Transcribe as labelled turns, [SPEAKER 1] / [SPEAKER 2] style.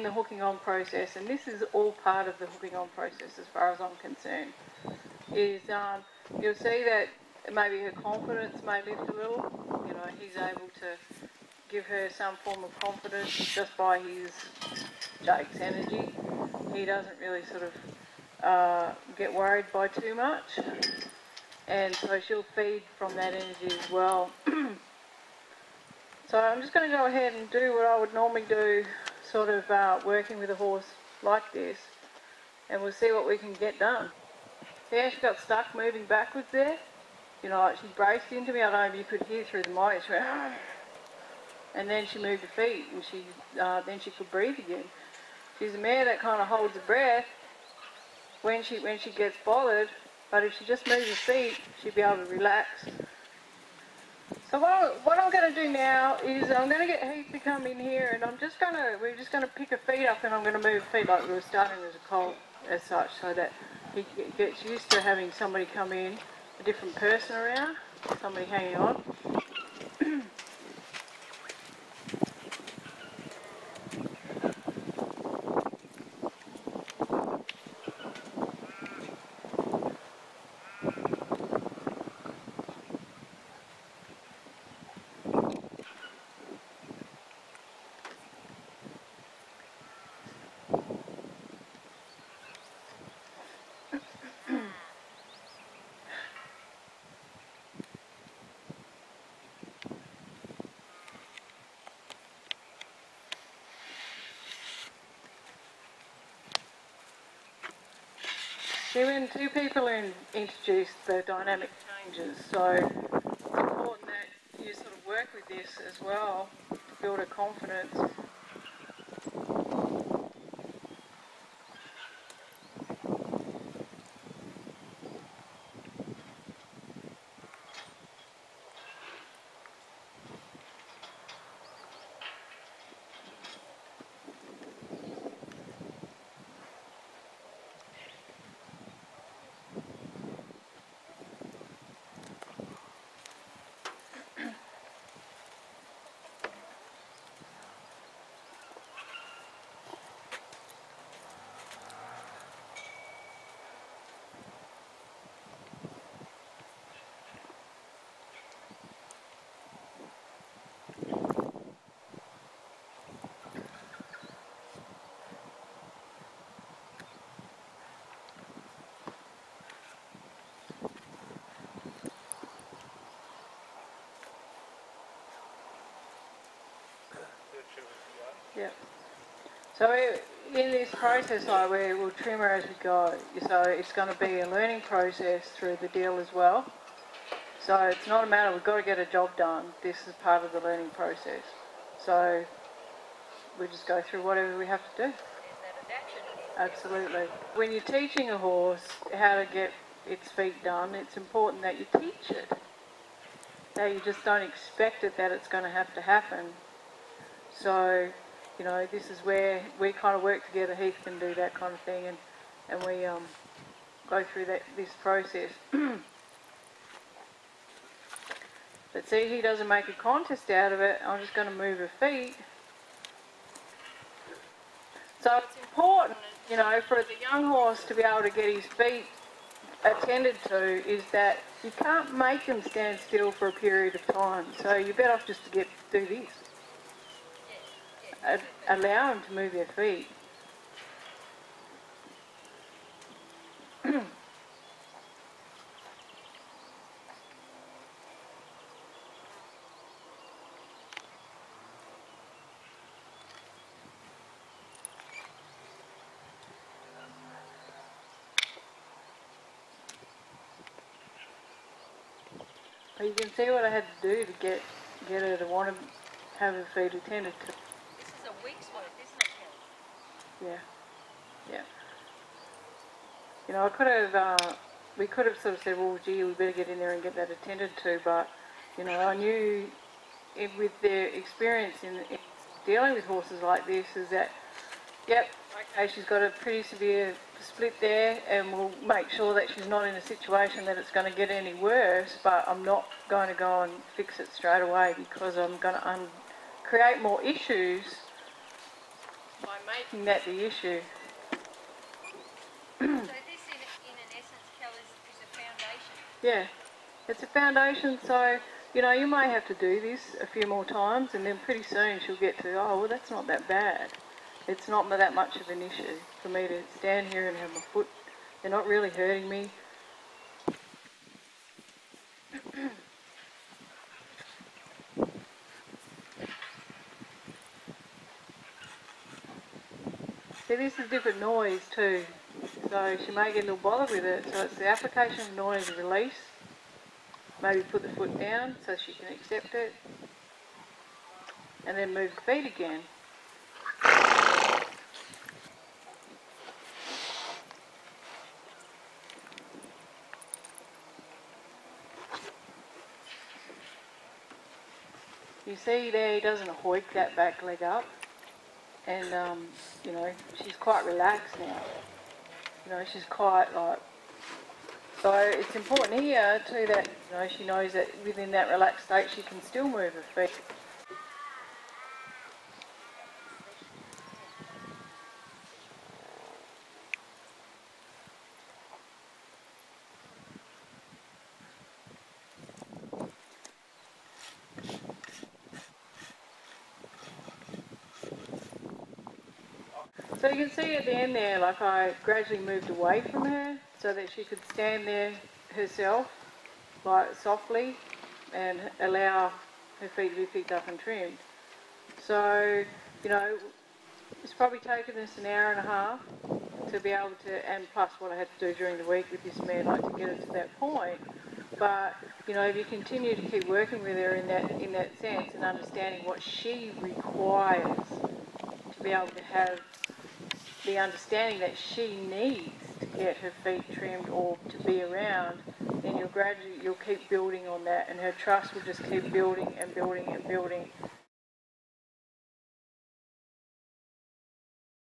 [SPEAKER 1] in the hooking on process, and this is all part of the hooking on process as far as I'm concerned, is you'll see that maybe her confidence may lift a little. You know, he's able to give her some form of confidence just by Jake's energy. He doesn't really sort of get worried by too much, and so she'll feed from that energy as well. So I'm just going to go ahead and do what I would normally do, sort of working with a horse like this, and we'll see what we can get done. See how she got stuck moving backwards there? You know, like she braced into me. I don't know if you could hear through the mic. She went, "Argh!" And then she moved her feet, and then she could breathe again. She's a mare that kind of holds her breath when she gets bothered, but if she just moves her feet, she'll be able to relax. So what I'm going to do now is I'm going to get Heath to come in here, and we're just going to pick her feet up, and I'm going to move her feet like we were starting as a colt as such, so that he gets used to having somebody come in, a different person around, somebody hanging on. See, when two people are introduced, the dynamic changes, so it's important that you sort of work with this as well to build a confidence. Yeah. So in this process, we'll trim her as we go. So it's going to be a learning process through the deal as well. So it's not a matter, we've got to get a job done. This is part of the learning process. So we just go through whatever we have to do. Absolutely. When you're teaching a horse how to get its feet done, it's important that you teach it. That you just don't expect it that it's going to have to happen. So, you know, this is where we kind of work together. Heath can do that kind of thing, and we go through this process. But see, he doesn't make a contest out of it. I'm just going to move her feet. So it's important, you know, for the young horse to be able to get his feet attended to, is that you can't make him stand still for a period of time. So you're better off just to do this. Allow them to move their feet. But you can see what I had to do to get her to want to have her feet attended to.
[SPEAKER 2] This is a week's work, isn't it, Kelly?
[SPEAKER 1] Yeah, yeah. You know, we could have sort of said, well, gee, we better get in there and get that attended to, but, you know, I knew with their experience in dealing with horses like this is that, yep, okay, she's got a pretty severe split there, and we'll make sure that she's not in a situation that it's going to get any worse, but I'm not going to go and fix it straight away because I'm going to create more issues by making that the issue.
[SPEAKER 2] So this, in an essence, Kel, is a foundation.
[SPEAKER 1] Yeah, it's a foundation, so, you know, you may have to do this a few more times and then pretty soon she'll get to, oh, well, that's not that bad. It's not that much of an issue for me to stand here and have my foot, they're not really hurting me. See, this is different noise too, so she may get a little bothered with it. So it's the application of noise and release. Maybe put the foot down so she can accept it, and then move the feet again. You see there, he doesn't hoik that back leg up, and you know, she's quite relaxed now. You know, she's quite like, so it's important here too that, you know, she knows that within that relaxed state she can still move her feet. So you can see at the end there, like I gradually moved away from her so that she could stand there herself, like softly, and allow her feet to be picked up and trimmed. So, you know, it's probably taken us an hour and a half to be able to, and plus what I had to do during the week with this mare, like to get it to that point. But, you know, if you continue to keep working with her in that sense and understanding what she requires to be able to have the understanding that she needs to get her feet trimmed or to be around, then you'll keep building on that, and her trust will just keep building and building and building